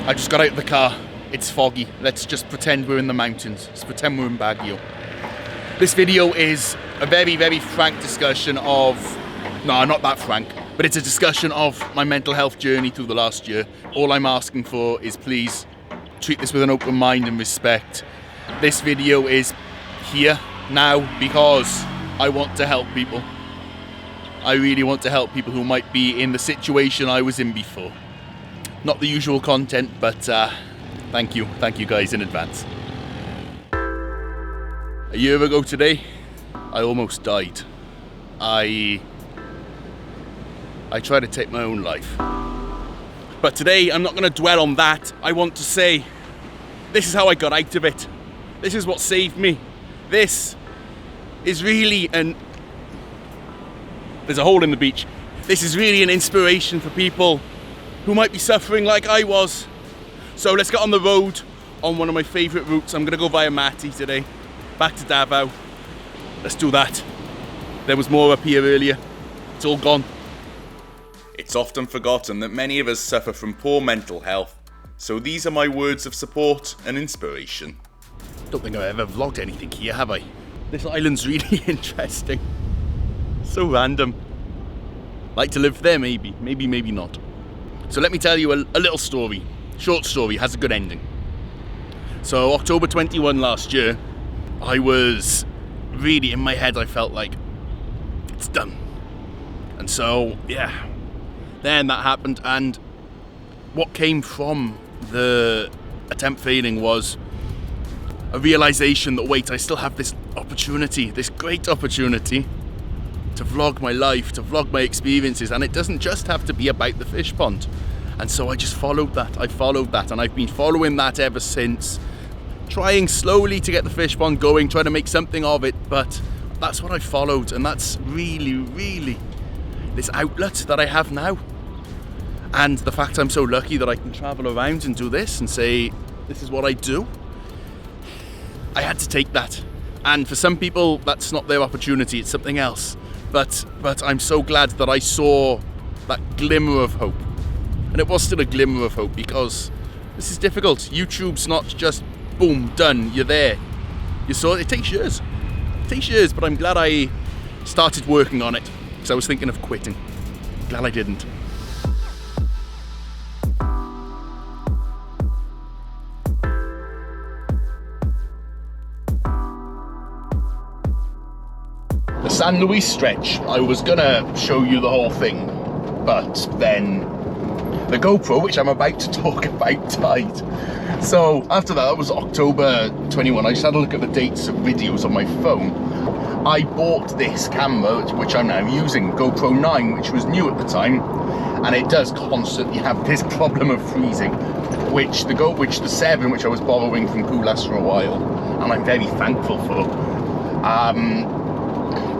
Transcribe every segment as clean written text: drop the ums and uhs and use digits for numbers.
I just got out of the car. It's foggy. Let's just pretend we're in the mountains. Let's pretend we're in Baguio. This video is a very, very frank discussion of... No, not that frank. But it's a discussion of my mental health journey through the last year. All I'm asking for is please treat this with an open mind and respect. This video is here now because I want to help people. I really want to help people who might be in the situation I was in before. Not the usual content, but thank you guys in advance. A year ago today, I almost died. I tried to take my own life. But today, I'm not going to dwell on that. I want to say, this is how I got out of it. This is what saved me. This is really there's a hole in the beach. This is really an inspiration for people who might be suffering like I was. So let's get on the road on one of my favourite routes. I'm going to go via Mati today, back to Davao. Let's do that. There was more up here earlier. It's all gone. It's often forgotten that many of us suffer from poor mental health, so these are my words of support and inspiration. Don't think I've ever vlogged anything here, have I? This island's really interesting. So random. Like to live there, maybe. Maybe not. So let me tell you a little story. Short story, has a good ending. So October 21 last year, I was really, in my head, I felt like it's done. And so, yeah, then that happened, and what came from the attempt failing was a realization that, wait, I still have this opportunity, this great opportunity to vlog my life, to vlog my experiences, and it doesn't just have to be about the fish pond. And so I just followed that, and I've been following that ever since, trying slowly to get the fish pond going, trying to make something of it, but that's what I followed, and that's really this outlet that I have now. And the fact I'm so lucky that I can travel around and do this and say, this is what I do. I had to take that. And for some people, that's not their opportunity, it's something else. But I'm so glad that I saw that glimmer of hope. And it was still a glimmer of hope, because this is difficult. YouTube's not just, boom, done, you're there. You saw it takes years. It takes years, but I'm glad I started working on it, because I was thinking of quitting. Glad I didn't. The San Luis stretch, I was gonna show you the whole thing, but then the GoPro, which I'm about to talk about, died. So after that was October 21. I just had a look at the dates of videos on my phone. I bought this camera, which I'm now using, GoPro 9, which was new at the time, and it does constantly have this problem of freezing, which the 7, which I was borrowing from Kulas for a while, and I'm very thankful for,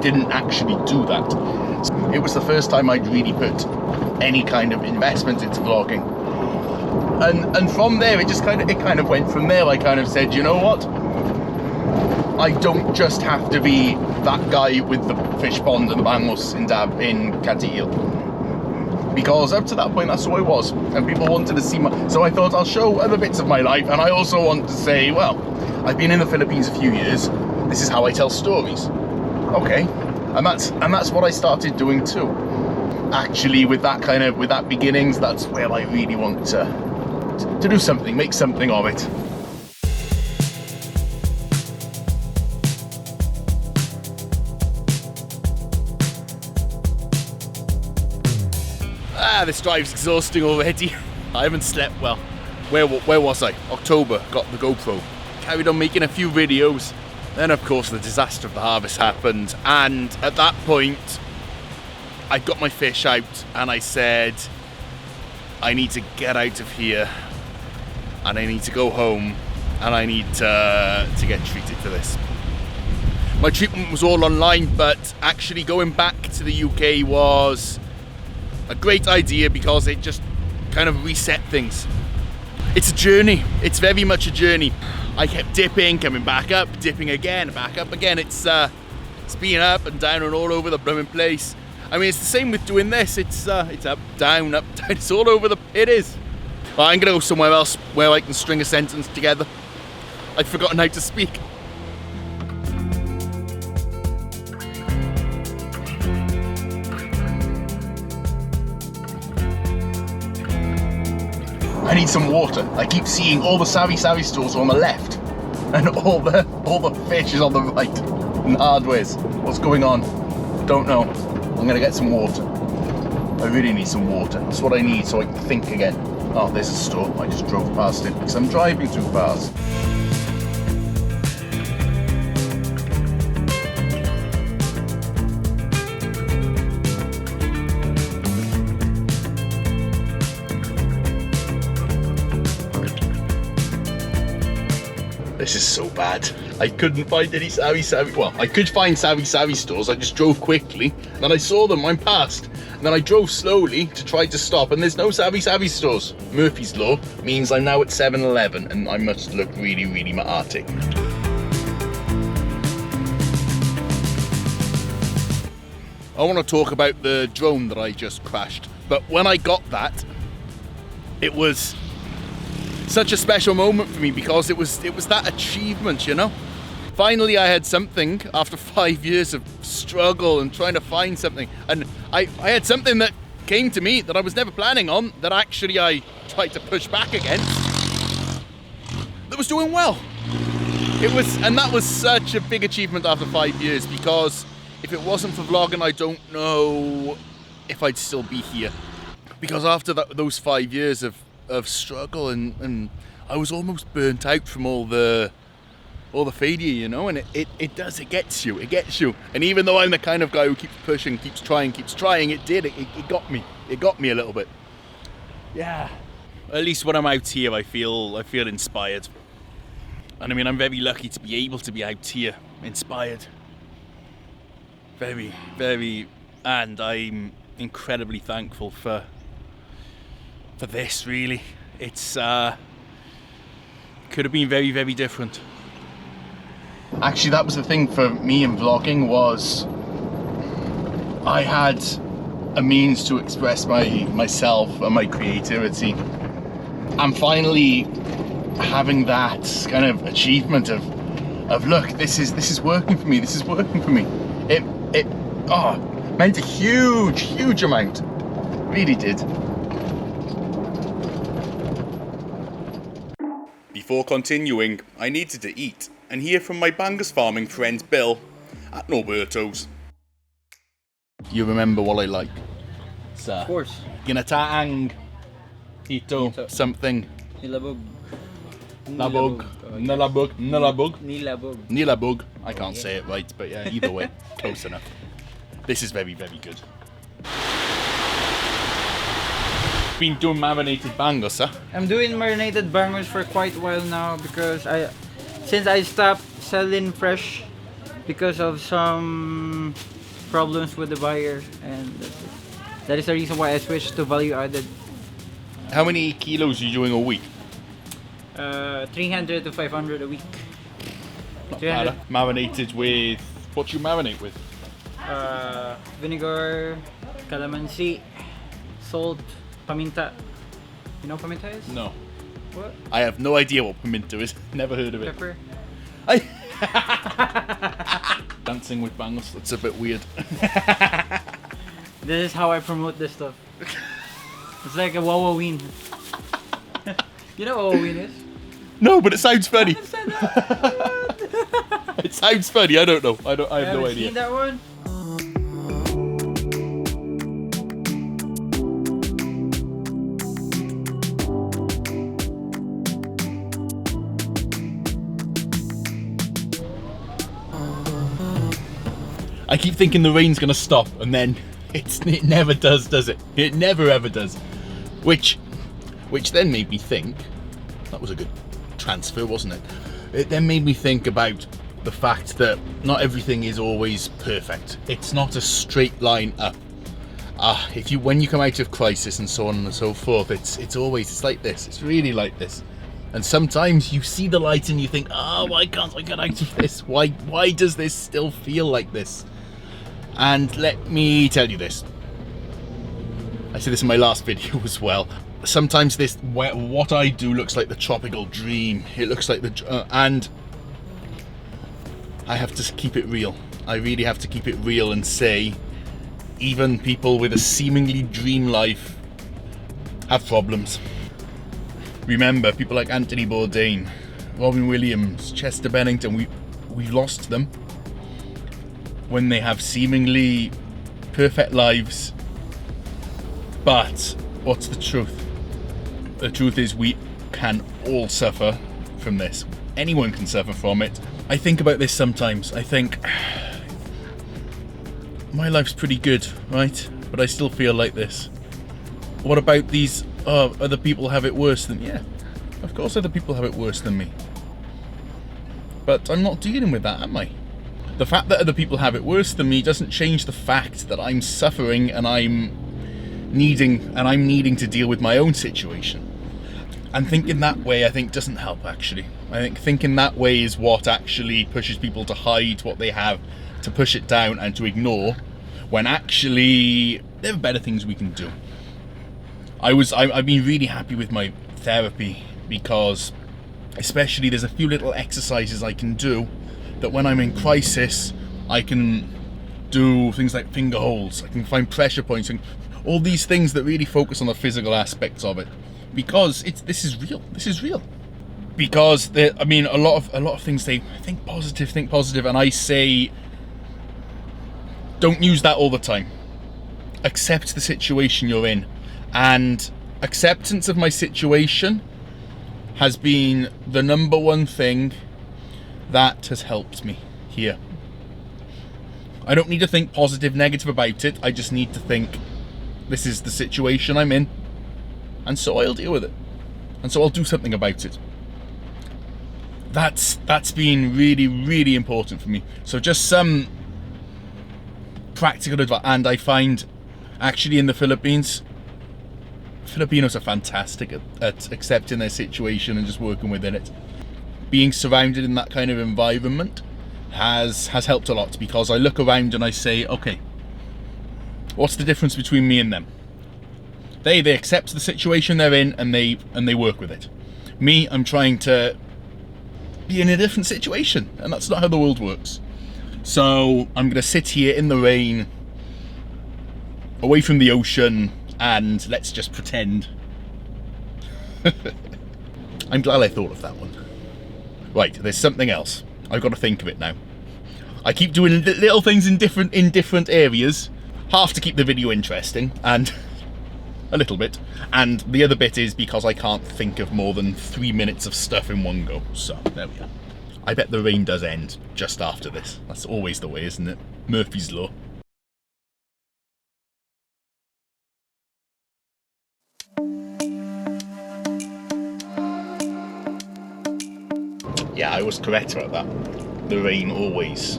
didn't actually do that. It was the first time I'd really put any kind of investment into vlogging, and from there it kind of went from there. I kind of said, you know what, I don't just have to be that guy with the fish pond and the Bangus in Catil, because up to that point that's who I was, and people wanted to see so I thought I'll show other bits of my life, and I also want to say, well, I've been in the Philippines a few years, this is how I tell stories. Okay, and that's what I started doing too. Actually, with that beginnings, that's where I really want to do something, make something of it. This drive's exhausting already. I haven't slept well. Where was I? October, got the GoPro. Carried on making a few videos. Then, of course, the disaster of the harvest happened, and at that point, I got my fish out, and I said, I need to get out of here, and I need to go home, and I need to get treated for this. My treatment was all online, but actually going back to the UK was a great idea, because it just kind of reset things. It's a journey. It's very much a journey. I kept dipping, coming back up, dipping again, back up again. It's been up and down and all over the blooming place. I mean, it's the same with doing this. It's up, down, it's all over it is. But I'm gonna go somewhere else where I can string a sentence together. I've forgotten how to speak. I need some water. I keep seeing all the savvy stores on the left and all the fish is on the right and hardwares. What's going on? Don't know. I'm gonna get some water. I really need some water. That's what I need so I can think again. Oh, there's a store. I just drove past it because I'm driving too fast. This is so bad. I couldn't find any savvy. Well, I could find savvy stores. I just drove quickly. Then I saw them. I'm past. And then I drove slowly to try to stop. And there's no savvy stores. Murphy's Law means I'm now at 7-Eleven. And I must look really, really arty. I want to talk about the drone that I just crashed. But when I got that, it was such a special moment for me because it was that achievement, you know. Finally I had something after 5 years of struggle and trying to find something, and I had something that came to me that I was never planning on, that actually I tried to push back against, that was doing well. And that was such a big achievement after 5 years, because if it wasn't for vlogging, I don't know if I'd still be here. Because after those 5 years of struggle and I was almost burnt out from all the failure, you know, and it gets you. And even though I'm the kind of guy who keeps pushing, keeps trying, it got me a little bit. Yeah. At least when I'm out here, I feel inspired. And I mean, I'm very lucky to be able to be out here inspired. Very, very, and I'm incredibly thankful for this, really. It's could have been very, very different. Actually, that was the thing for me in vlogging, was I had a means to express myself and my creativity. I'm finally having that kind of achievement of look, this is working for me. It meant a huge amount. Really did. Before continuing, I needed to eat and hear from my Bangus farming friend Bill at Norberto's. You remember what I like? Of course. Ginataang, Tito, something. Nilabog. Nilabog. I can't say it right, but yeah, either way, close enough. This is very, very good. Been doing marinated bangus, huh? I'm doing marinated bangus for quite a while now, because since I stopped selling fresh because of some problems with the buyer, and that is the reason why I switched to value added. How many kilos are you doing a week? 300 to 500 a week. Not bad. Marinated with, what do you marinate with? Vinegar, calamansi, salt, paminta. You know what paminta is? No. What? I have no idea what pimento is. Never heard of it. Pepper. Dancing with bangus, that's a bit weird. This is how I promote this stuff. It's like a Wawaween. You know what Wawaween is? No, but it sounds funny. It sounds funny, I don't know. I have no idea. Seen that one? I keep thinking the rain's gonna stop, and then it never does it? It never ever does. Which then made me think, that was a good transfer, wasn't it? It then made me think about the fact that not everything is always perfect. It's not a straight line up. When you come out of crisis and so on and so forth, it's like this. It's really like this. And sometimes you see the light and you think, why can't I get out of this? Why does this still feel like this? And let me tell you this. I said this in my last video as well. sometimes what I do looks like the tropical dream. It looks like and I have to keep it real. I really have to keep it real and say, even people with a seemingly dream life have problems. Remember, people like Anthony Bourdain, Robin Williams, Chester Bennington, we've lost them when they have seemingly perfect lives. But what's the truth? The truth is we can all suffer from this. Anyone can suffer from it. I think about this sometimes. I think, my life's pretty good, right? But I still feel like this. What about these other people have it worse than me? Yeah, of course other people have it worse than me. But I'm not dealing with that, am I? The fact that other people have it worse than me doesn't change the fact that I'm suffering and I'm needing to deal with my own situation. And thinking that way, I think, doesn't help, actually. I think thinking that way is what actually pushes people to hide what they have, to push it down and to ignore, when actually there are better things we can do. I've been really happy with my therapy because, especially, there's a few little exercises I can do that when I'm in crisis, I can do things like finger holds, I can find pressure points, and all these things that really focus on the physical aspects of it. Because this is real. Because a lot of things say think positive, and I say don't use that all the time. Accept the situation you're in, and acceptance of my situation has been the number one thing that has helped me here. I don't need to think positive, negative about it. I just need to think this is the situation I'm in, and so I'll deal with it, and so I'll do something about it. That's been really, really important for me. So just some practical advice, and I find actually in the Philippines, Filipinos are fantastic at accepting their situation and just working within it. Being surrounded in that kind of environment has helped a lot, because I look around and I say, okay, what's the difference between me and them? They accept the situation they're in and they work with it. Me, I'm trying to be in a different situation, and that's not how the world works. So I'm going to sit here in the rain, away from the ocean, and let's just pretend. I'm glad I thought of that one. Right, there's something else. I've got to think of it now. I keep doing little things in different areas, half to keep the video interesting, and a little bit, and the other bit is because I can't think of more than 3 minutes of stuff in one go. So there we are. I bet the rain does end just after this. That's always the way, isn't it? Murphy's Law. Yeah, I was correct about that. The rain always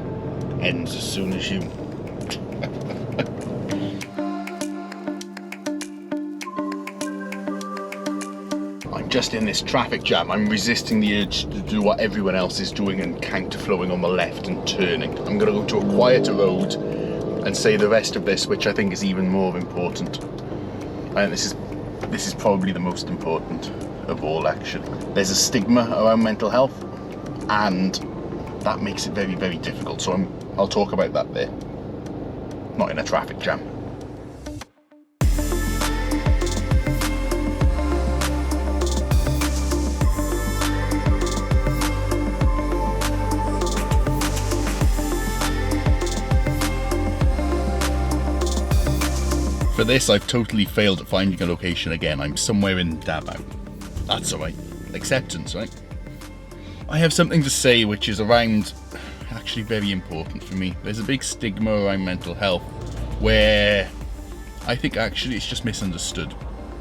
ends as soon as you... I'm just in this traffic jam. I'm resisting the urge to do what everyone else is doing and counterflowing on the left and turning. I'm going to go to a quieter road and say the rest of this, which I think is even more important. And this is probably the most important of all, actually. There's a stigma around mental health, and that makes it very, very difficult. So I'll talk about that there, not in a traffic jam. For this, I've totally failed at finding a location again. I'm somewhere in Davao. That's alright. Acceptance, right? I have something to say which is actually very important for me. There's a big stigma around mental health where I think actually it's just misunderstood.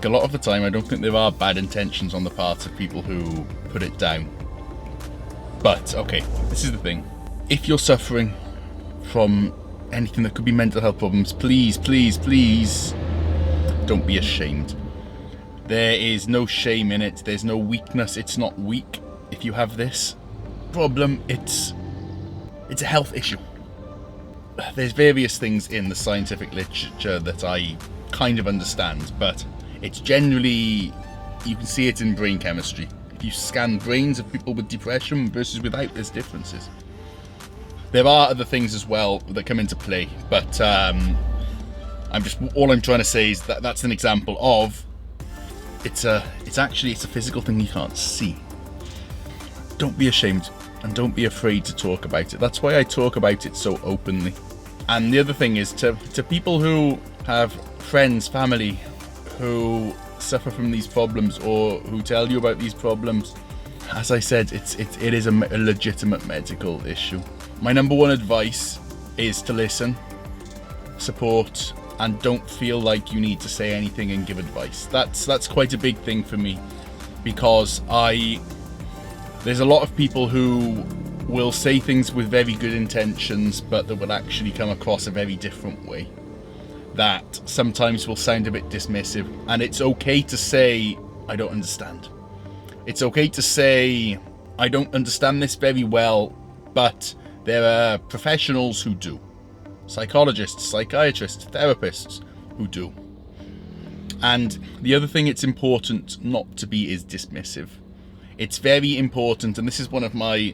A lot of the time I don't think there are bad intentions on the part of people who put it down. But, okay, this is the thing. If you're suffering from anything that could be mental health problems, please, please, please don't be ashamed. There is no shame in it. There's no weakness. It's not weak if you have this problem. It's a health issue. There's various things in the scientific literature that I kind of understand, but It's generally, you can see it in brain chemistry. If you scan brains of people with depression versus without, there's differences. There are other things as well that come into play, but all I'm trying to say is that that's an example of it's a physical thing you can't see. Don't be ashamed and don't be afraid to talk about it. That's why I talk about it so openly. And the other thing is to people who have friends, family who suffer from these problems or who tell you about these problems, as I said, it is a legitimate medical issue. My number one advice is to listen, support, and don't feel like you need to say anything and give advice. That's quite a big thing for me, because there's a lot of people who will say things with very good intentions, but that will actually come across a very different way. That sometimes will sound a bit dismissive, and it's okay to say, I don't understand. It's okay to say, I don't understand this very well, but there are professionals who do. Psychologists, psychiatrists, therapists who do. And the other thing it's important not to be is dismissive. It's very important, and this is one of my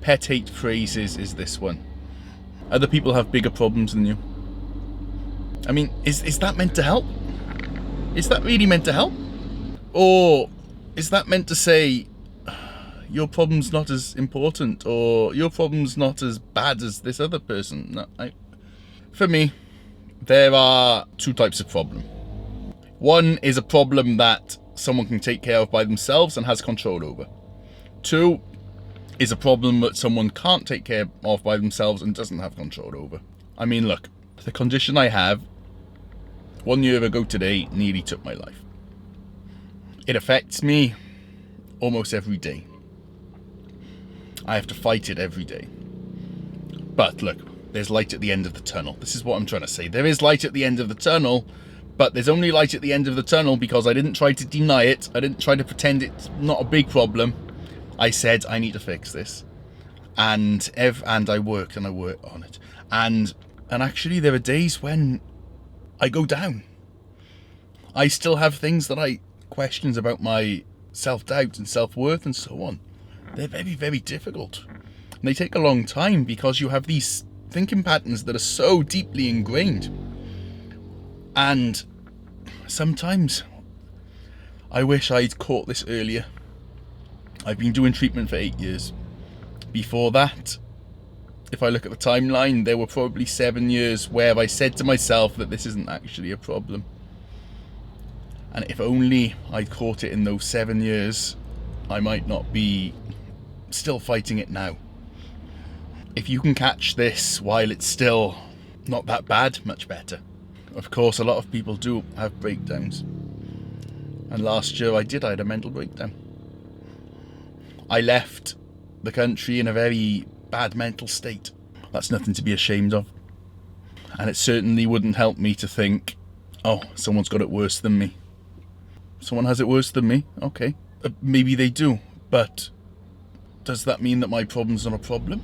pet hate phrases is this one. Other people have bigger problems than you. I mean, is that meant to help? Is that really meant to help? Or is that meant to say, your problem's not as important, or your problem's not as bad as this other person? No, for me, there are two types of problem. One is a problem that someone can take care of by themselves and has control over. Two is a problem that someone can't take care of by themselves and doesn't have control over. I mean, look, the condition I have, 1 year ago today, nearly took my life. It affects me almost every day. I have to fight it every day. But look, there's light at the end of the tunnel. This is what I'm trying to say. There is light at the end of the tunnel, but there's only light at the end of the tunnel because I didn't try to deny it. I didn't try to pretend it's not a big problem. I said, I need to fix this. And I worked and I worked on it. And actually there are days when I go down. I still have things that questions about my self-doubt and self-worth and so on. They're very, very difficult. And they take a long time because you have these thinking patterns that are so deeply ingrained. And sometimes I wish I'd caught this earlier. I've been doing treatment for 8 years. Before that, if I look at the timeline, there were probably 7 years where I said to myself that this isn't actually a problem. And if only I'd caught it in those 7 years, I might not be still fighting it now. If you can catch this while it's still not that bad, much better. Of course, a lot of people do have breakdowns. And last year I had a mental breakdown. I left the country in a very bad mental state. That's nothing to be ashamed of. And it certainly wouldn't help me to think, oh, someone's got it worse than me. Someone has it worse than me? Okay. Maybe they do, but does that mean that my problem's not a problem?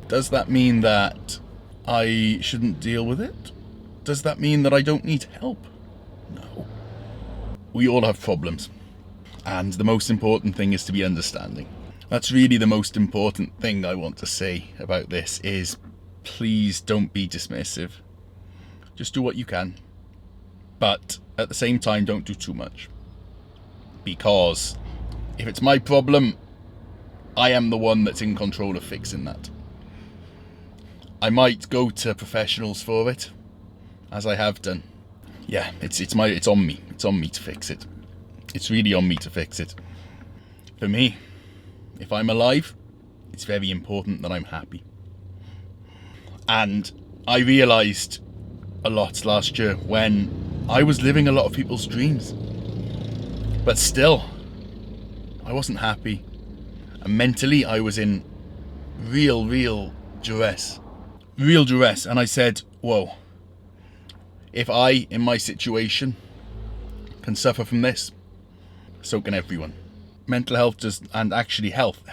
Does that mean that I shouldn't deal with it? Does that mean that I don't need help? No. We all have problems. And the most important thing is to be understanding. That's really the most important thing I want to say about this is please don't be dismissive. Just do what you can. But at the same time, don't do too much. Because if it's my problem, I am the one that's in control of fixing that. I might go to professionals for it, as I have done. Yeah, it's on me. It's on me to fix it. It's really on me to fix it. For me, if I'm alive, it's very important that I'm happy. And I realised a lot last year when I was living a lot of people's dreams. But still, I wasn't happy. And mentally, I was in real duress. Real duress. And I said, whoa, if I, in my situation, can suffer from this, so can everyone. Mental health does, and actually health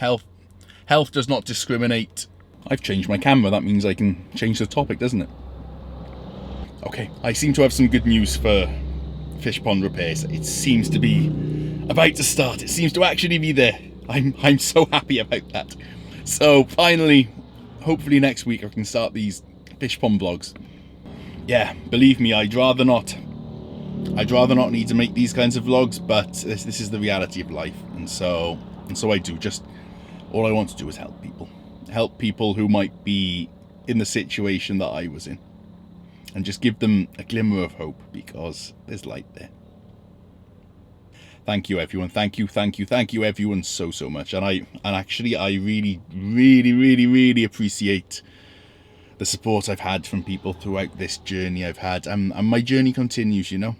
does not discriminate. I've changed my camera, that means I can change the topic, doesn't it? Okay, I seem to have some good news for fish pond repairs. It seems to be about to start. It seems to actually be there. I'm so happy about that. So finally, hopefully next week I can start these fish pond vlogs. Yeah, believe me, I'd rather not need to make these kinds of vlogs, but this is the reality of life, and so I do. Just all I want to do is help people who might be in the situation that I was in, and just give them a glimmer of hope, because there's light there. Thank you, everyone. Thank you, everyone, so much. And I really appreciate the support I've had from people throughout this journey I've had. And my journey continues, you know.